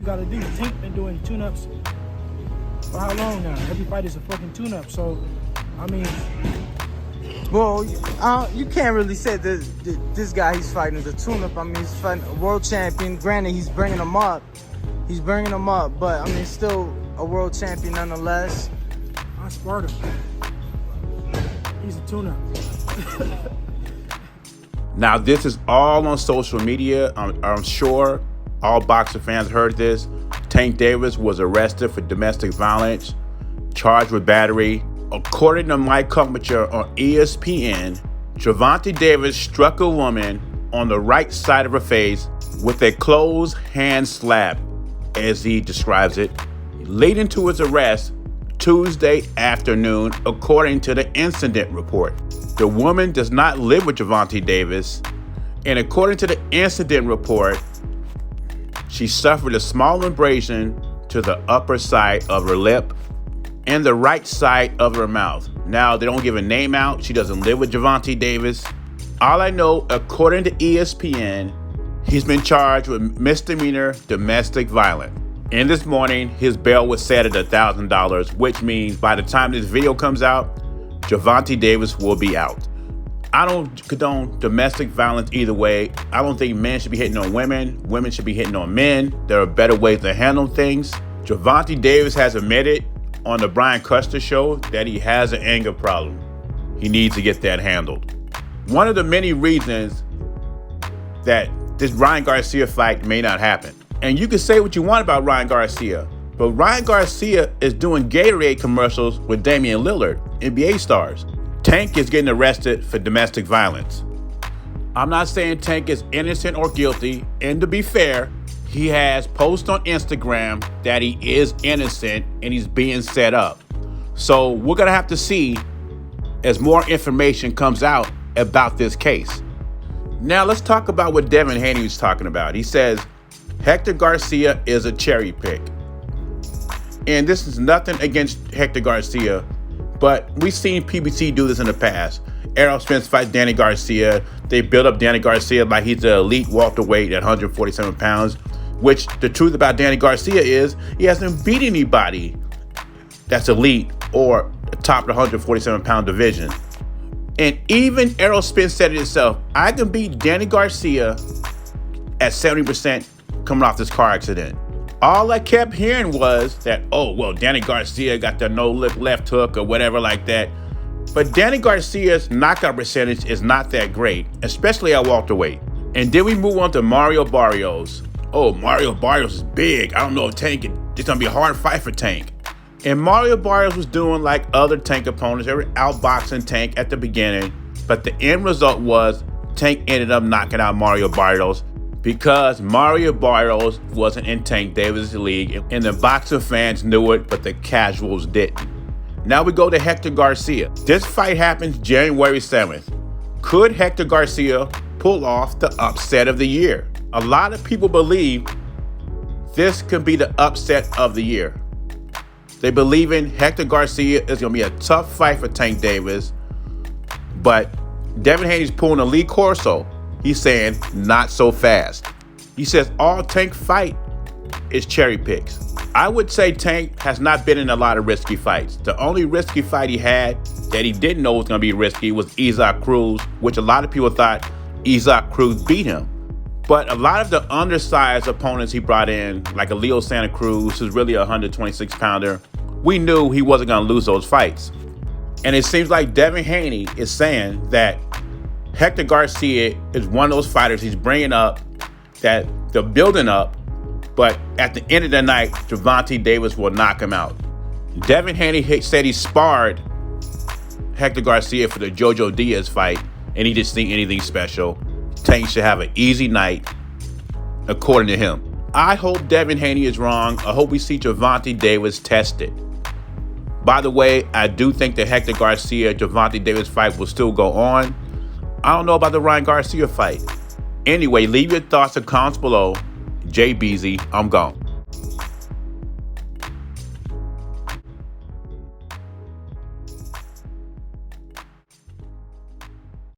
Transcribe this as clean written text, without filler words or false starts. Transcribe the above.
You gotta do. Tank been doing tune-ups for how long now? Every fight is a fucking tune-up. So, I mean, well, you can't really say that this guy he's fighting is a tune-up. I mean, he's fighting a world champion. Granted, he's bringing him up. But I mean, still a world champion nonetheless. I sparred him. He's a tune-up. Now, this is all on social media. I'm sure all boxer fans heard this. Tank Davis was arrested for domestic violence, charged with battery. According to Mike Carpenter on ESPN, Gervonta Davis struck a woman on the right side of her face with a closed hand slap, as he describes it, leading to his arrest Tuesday afternoon, according to the incident report. The woman does not live with Gervonta Davis, and according to the incident report, she suffered a small abrasion to the upper side of her lip and the right side of her mouth. Now, they don't give a name out. She doesn't live with Gervonta Davis. All I know, according to ESPN, he's been charged with misdemeanor domestic violence. And this morning, his bail was set at $1,000, which means by the time this video comes out, Gervonta Davis will be out. I don't condone domestic violence either way. I don't think men should be hitting on women. Women should be hitting on men. There are better ways to handle things. Gervonta Davis has admitted on the Brian Custer show that he has an anger problem. He needs to get that handled. One of the many reasons that this Ryan Garcia fight may not happen. And you can say what you want about Ryan Garcia, but Ryan Garcia is doing Gatorade commercials with Damian Lillard, NBA stars. Tank is getting arrested for domestic violence. I'm not saying Tank is innocent or guilty, and to be fair, he has posts on Instagram that he is innocent and he's being set up. So we're gonna have to see as more information comes out about this case. Now let's talk about what Devin Haney was talking about. He says Hector Garcia is a cherry pick. And this is nothing against Hector Garcia, but we've seen PBC do this in the past. Errol Spence fights Danny Garcia. They build up Danny Garcia like he's the elite welterweight at 147 pounds, which the truth about Danny Garcia is he hasn't beat anybody that's elite or top of the 147-pound division. And even Errol Spence said it himself, I can beat Danny Garcia at 70% coming off this car accident. All I kept hearing was that, oh, well, Danny Garcia got the no-look left hook or whatever like that. But Danny Garcia's knockout percentage is not that great, especially at welterweight. And then we move on to Mario Barrios. Oh, Mario Barrios is big. I don't know if Tank, it's going to be a hard fight for Tank. And Mario Barrios was doing like other Tank opponents. They were outboxing Tank at the beginning. But the end result was Tank ended up knocking out Mario Barrios because Mario Barrios wasn't in Tank Davis' league. And the boxing fans knew it, but the casuals didn't. Now we go to Hector Garcia. This fight happens January 7th. Could Hector Garcia pull off the upset of the year? A lot of people believe this could be the upset of the year. They believe in Hector Garcia is going to be a tough fight for Tank Davis, but Devin Haney's pulling a Lee Corso. He's saying not so fast. He says all Tank fight is cherry picks. I would say Tank has not been in a lot of risky fights. The only risky fight he had that he didn't know was going to be risky was Isaac Cruz, which a lot of people thought Isaac Cruz beat him. But a lot of the undersized opponents he brought in, like a Leo Santa Cruz, who's really a 126-pounder, we knew he wasn't going to lose those fights. And it seems like Devin Haney is saying that Hector Garcia is one of those fighters he's bringing up that they're building up, but at the end of the night, Gervonta Davis will knock him out. Devin Haney said he sparred Hector Garcia for the Jojo Diaz fight, and he didn't see anything special. Tank should have an easy night, according to him. I hope Devin Haney is wrong. I hope we see Gervonta Davis tested. By the way, I do think the Hector Garcia-Gervonta Davis fight will still go on. I don't know about the Ryan Garcia fight. Anyway, leave your thoughts in comments below. Jay Beezy, I'm gone.